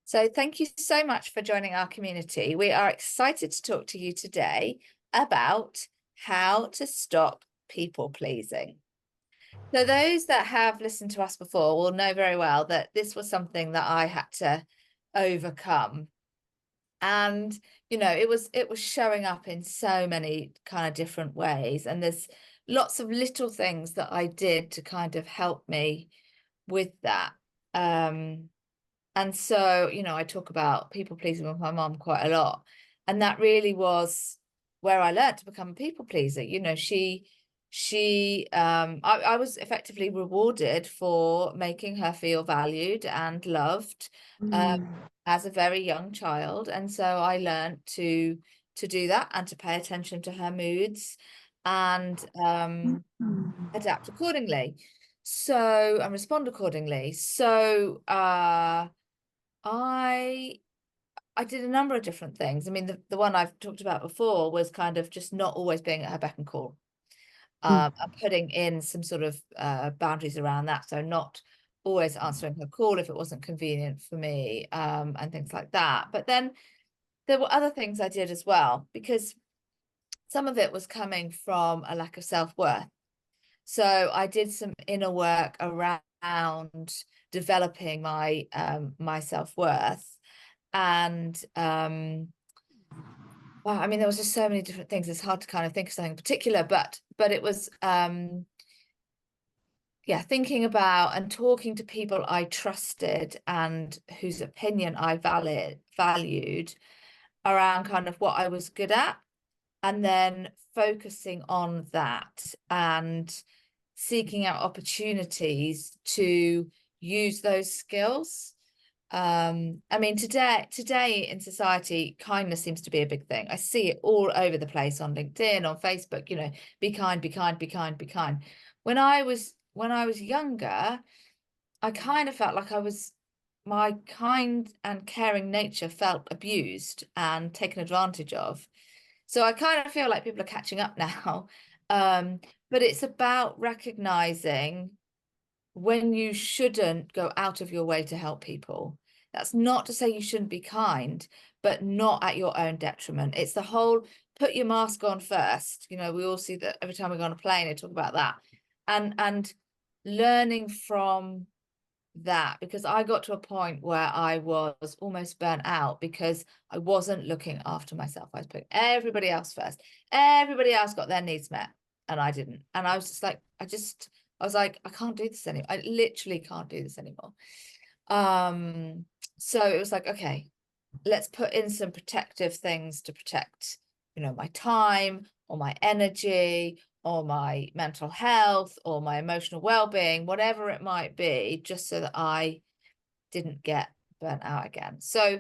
So thank you so much for joining our community. We are excited to talk to you today about how to stop people pleasing. So those that have listened to us before will know very well that this was something that I had to overcome. And it was showing up in so many kind of different ways. And there's lots of little things that I did to kind of help me with that. Um, and so, I talk about people pleasing with my mom quite a lot. And that really was where I learned to become a people pleaser. I was effectively rewarded for making her feel valued and loved Mm. as a very young child. And so I learned to do that and to pay attention to her moods and Mm. adapt accordingly. So and respond accordingly. So I I did a number of different things. I mean, the one I've talked about before was kind of just not always being at her beck and call, Mm. and putting in some sort of boundaries around that. So not always answering her call if it wasn't convenient for me, and things like that. But then there were other things I did as well, because some of it was coming from a lack of self-worth. So I did some inner work around developing my self-worth. And well, I mean, there was just so many different things. It's hard to kind of think of something in particular, but it was yeah, thinking about and talking to people I trusted and whose opinion I valued around kind of what I was good at, and then focusing on that and seeking out opportunities to use those skills. I mean, today in society, kindness seems to be a big thing. I see it all over the place on LinkedIn, on Facebook, be kind, be kind, be kind, be kind. When I was younger, I kind of felt like my kind and caring nature felt abused and taken advantage of. So I kind of feel like people are catching up now. Um, but it's about recognizing when you shouldn't go out of your way to help people. That's not to say you shouldn't be kind, but not at your own detriment. It's the whole put your mask on first. We all see that every time we go on a plane, they talk about that. And learning from that, because I got to a point where I was almost burnt out because I wasn't looking after myself. I was putting everybody else first. Everybody else got their needs met and I didn't. And I was just like, I was like, I can't do this anymore. I literally can't do this anymore. Um, so it was like, okay, let's put in some protective things to protect, my time or my energy or my mental health or my emotional well-being, whatever it might be, just so that I didn't get burnt out again. So,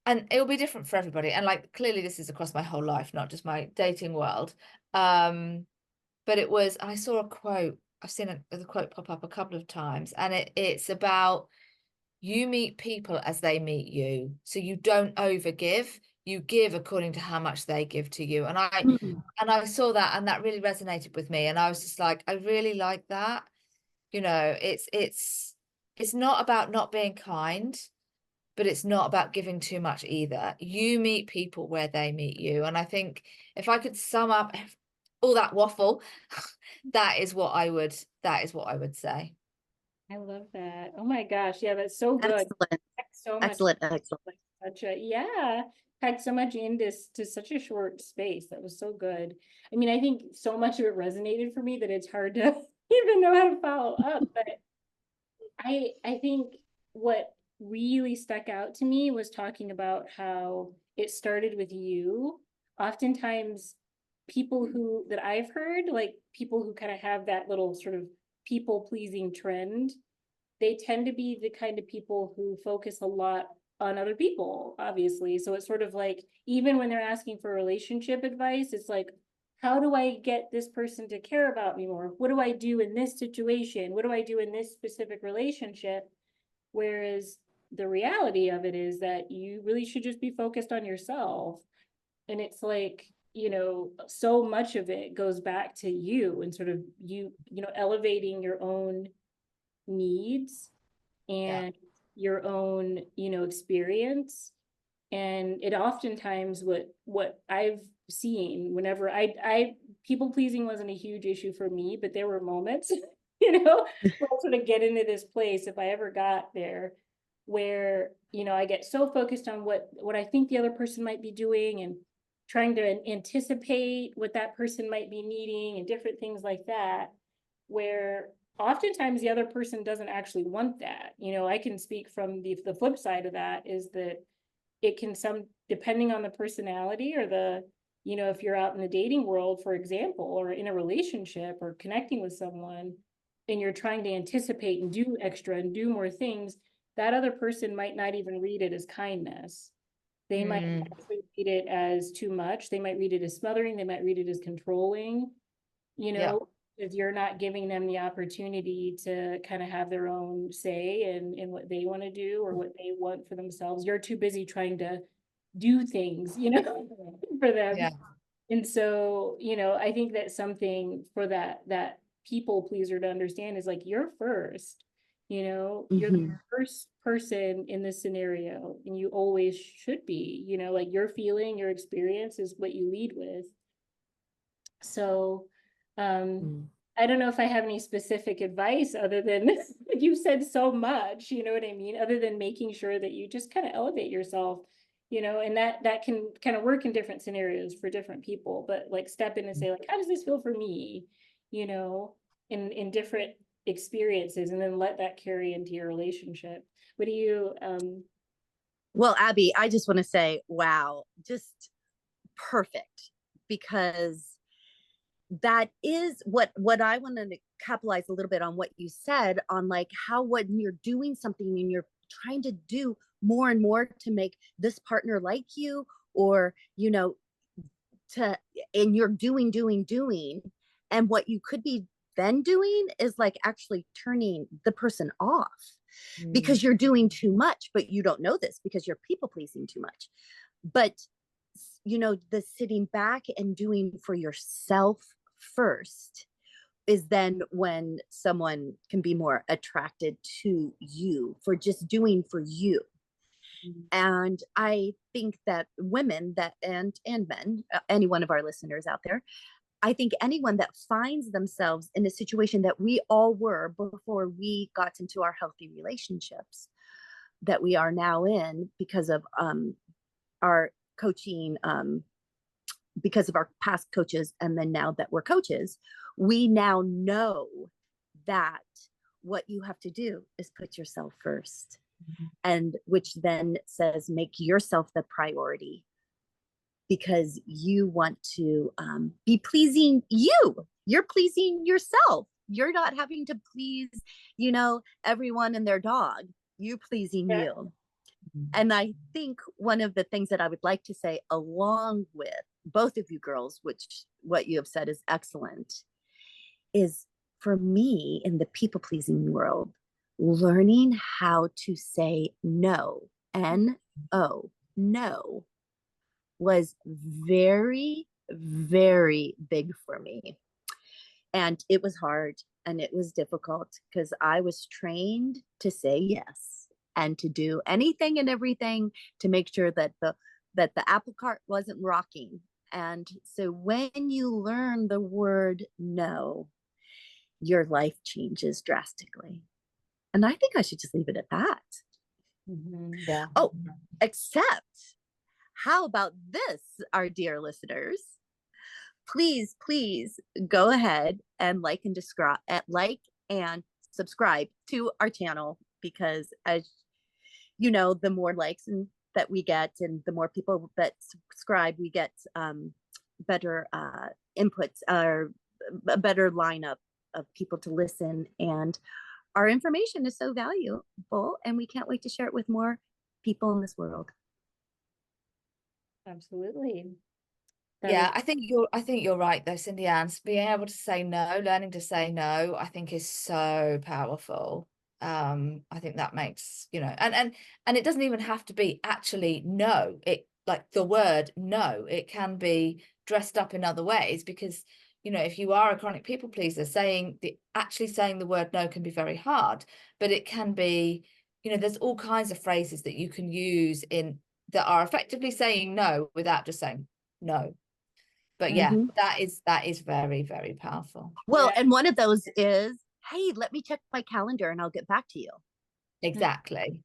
and it will be different for everybody. And like clearly this is across my whole life, not just my dating world. But I saw a quote, I've seen the quote pop up a couple of times, and it's about you meet people as they meet you. So you don't overgive, you give according to how much they give to you. Mm. And I saw that, and that really resonated with me. And I was just like, I really like that. It's not about not being kind, but it's not about giving too much either. You meet people where they meet you. And I think if I could sum up all that waffle, that is what I would say. I love that. Oh my gosh. Yeah, that's so good. Excellent, Packed so much, excellent, excellent. like such a, yeah, packed so much into to such a short space. That was so good. I mean, I think so much of it resonated for me that it's hard to even know how to follow up. But I think what really stuck out to me was talking about how it started with you. Oftentimes people who that I've heard, like people who kind of have that little sort of people pleasing trend, they tend to be the kind of people who focus a lot on other people, obviously. So it's sort of like, even when they're asking for relationship advice, it's like, how do I get this person to care about me more? What do I do in this situation? What do I do in this specific relationship? Whereas the reality of it is that you really should just be focused on yourself. And it's like, so much of it goes back to you and sort of elevating your own needs Yeah. and your own, experience. And it oftentimes what I've seen whenever I people pleasing wasn't a huge issue for me, but there were moments, where I sort of get into this place if I ever got there where, I get so focused on what I think the other person might be doing and trying to anticipate what that person might be needing and different things like that, where oftentimes the other person doesn't actually want that. I can speak from the flip side of that is that it can depending on the personality or if you're out in the dating world, for example, or in a relationship or connecting with someone and you're trying to anticipate and do extra and do more things, that other person might not even read it as kindness. They might actually read it as too much. They might read it as smothering. They might read it as controlling, you Yeah. know, if you're not giving them the opportunity to kind of have their own say in what they want to do or what they want for themselves. You're too busy trying to do things, for them. Yeah. And so, I think that something for that people pleaser to understand is like you're first, you're the Mhm. first person in this scenario, and you always should be, like your feeling, your experience is what you lead with. So, Mm. I don't know if I have any specific advice other than you've said so much, you know what I mean? Other than making sure that you just kind of elevate yourself, and that can kind of work in different scenarios for different people, but like step in and say like, how does this feel for me? You know, in different experiences, and then let that carry into your relationship. What do you Well, Abby, I just want to say, wow, just perfect, because that is what I wanted to capitalize a little bit on what you said on, like how when you're doing something and you're trying to do more and more to make this partner like you, or to and you're doing, and what you could be then doing is like actually turning the person off because you're doing too much, but you don't know this because you're people pleasing too much. But the sitting back and doing for yourself first is then when someone can be more attracted to you for just doing for you. And I think that women that and men, any one of our listeners out there, I think anyone that finds themselves in a situation that we all were before we got into our healthy relationships that we are now in because of our coaching, because of our past coaches, and then now that we're coaches, we now know that what you have to do is put yourself first, and which then says make yourself the priority because you want to be pleasing you. You're pleasing yourself. You're not having to please, everyone and their dog. You pleasing yeah. you. And I think one of the things that I would like to say along with both of you girls, which what you have said is excellent, is for me in the people pleasing world, learning how to say no, N-O, no, was very, very big for me. And it was hard and it was difficult because I was trained to say yes and to do anything and everything to make sure that the apple cart wasn't rocking. And so when you learn the word no, your life changes drastically. And I think I should just leave it at that. Yeah. Oh, except how about this, our dear listeners? Please go ahead and like and subscribe to our channel, because as you know, the more likes that we get and the more people that subscribe, we get better inputs or a better lineup of people to listen. And our information is so valuable, and we can't wait to share it with more people in this world. Absolutely. Yeah, I think you're right though, CindyAnn. Being able to say no, learning to say no, I think is so powerful. I think that makes, and it doesn't even have to be actually no. It like the word no, it can be dressed up in other ways because, if you are a chronic people pleaser, actually saying the word no can be very hard, but it can be you know, there's all kinds of phrases that you can use in that are effectively saying no without just saying no. But yeah, Mm-hmm. that is very, very powerful. Well, Yeah. and one of those is, hey, let me check my calendar and I'll get back to you. Exactly.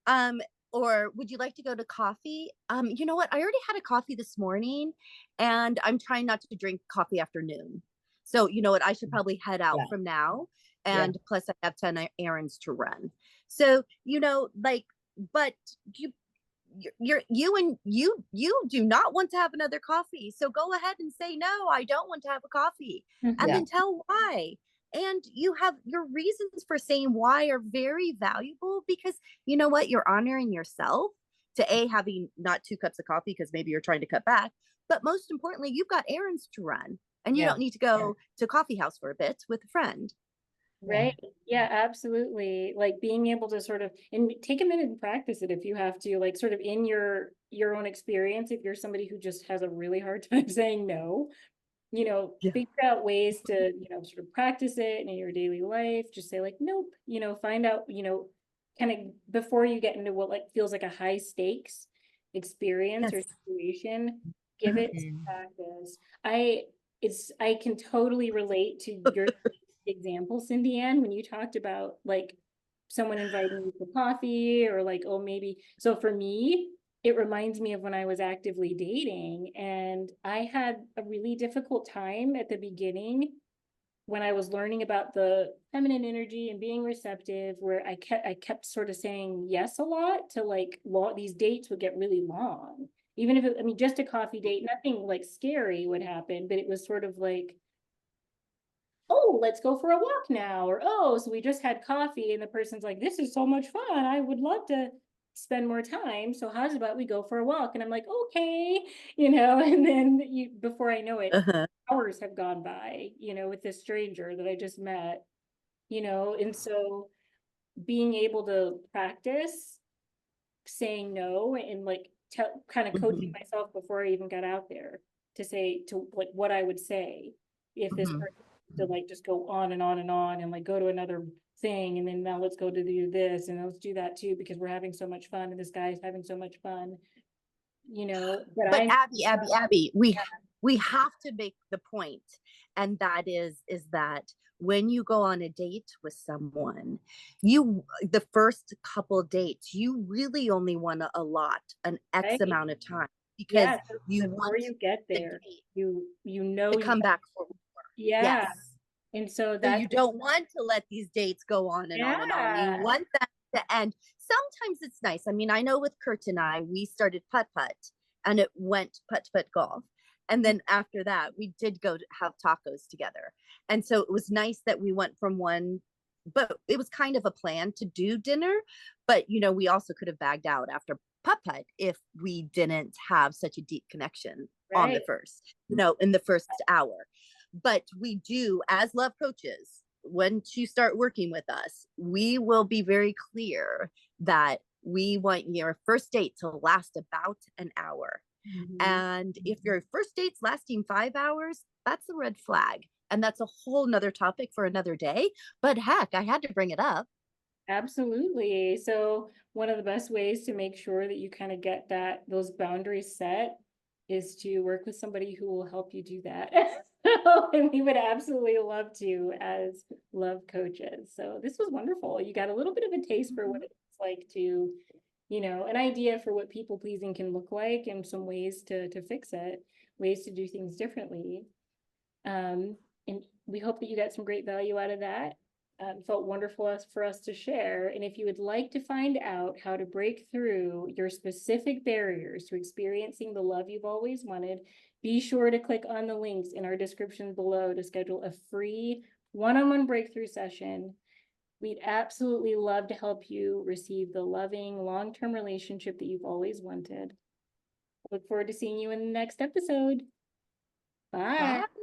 Um, or would you like to go to coffee? You know what? I already had a coffee this morning and I'm trying not to drink coffee after noon. So you know what? I should probably head out Yeah. from now. Yeah. And plus I have 10 errands to run. So, you know, like, but you do not want to have another coffee, so go ahead and say no, I don't want to have a coffee, and Yeah. then tell why. And you have your reasons for saying why are very valuable, because you know what, you're honoring yourself to having not 2 cups of coffee because maybe you're trying to cut back, but most importantly, you've got errands to run and you Yeah. don't need to go to coffee house for a bit with a friend. Right. Yeah, absolutely. Like being able to sort of, and take a minute and practice it if you have to, like sort of in your own experience, if you're somebody who just has a really hard time saying no, you know, Yeah. figure out ways to, you know, sort of practice it in your daily life. Just say like, nope, you know, find out, you know, kind of before you get into what like feels like a high stakes experience or Yes. situation, give it some Mhm. practice. I can totally relate to your example, CindyAnn, when you talked about like someone inviting you for coffee or like, oh, maybe. So for me, it reminds me of when I was actively dating, and I had a really difficult time at the beginning when I was learning about the feminine energy and being receptive, where I kept sort of saying yes a lot to like these dates would get really long. Even if I mean, just a coffee date, nothing like scary would happen, but it was sort of like, oh, let's go for a walk now. Or, oh, so we just had coffee and the person's like, this is so much fun. I would love to spend more time. So how's about we go for a walk? And I'm like, okay, you know, and then before I know it, Uh-huh. hours have gone by, you know, with this stranger that I just met, you know, and so being able to practice saying no and like kind of coaching Mhm. myself before I even got out there to say to like what I would say if this Mhm. person to like just go on and on and on and like go to another thing and then now let's go to do this and let's do that too because we're having so much fun and this guy's having so much fun, you know. But But I'm Abby, we have to make the point, and that is that when you go on a date with someone, you the first couple dates, you really only want to allot an X right. amount of time because Yeah, so you before want you get the there, date you know to you come back for more. yeah. Yes. And so So you that's don't want to let these dates go on and on and on. You yeah. want them to end. Sometimes it's nice. I mean, I know with Kurt and I, we started putt putt and it went putt putt golf. And then after that, we did go to have tacos together. And so it was nice that we went from one, but it was kind of a plan to do dinner. But, you know, we also could have bagged out after putt putt if we didn't have such a deep connection on the Right. first, you know, in the first hour. But we do, as love coaches, once you start working with us, we will be very clear that we want your first date to last about an hour. Mhm. And if your first date's lasting 5 hours, that's a red flag. And that's a whole nother topic for another day. But heck, I had to bring it up. Absolutely. So one of the best ways to make sure that you kind of get those boundaries set is to work with somebody who will help you do that. And we would absolutely love to as love coaches. So this was wonderful. You got a little bit of a taste for what it's like to, you know, an idea for what people pleasing can look like and some ways to fix it, ways to do things differently. Um, and we hope that you got some great value out of that. Felt wonderful for us to share. And if you would like to find out how to break through your specific barriers to experiencing the love you've always wanted, be sure to click on the links in our description below to schedule a free one-on-one breakthrough session. We'd absolutely love to help you receive the loving, long-term relationship that you've always wanted. Look forward to seeing you in the next episode. Bye. Bye.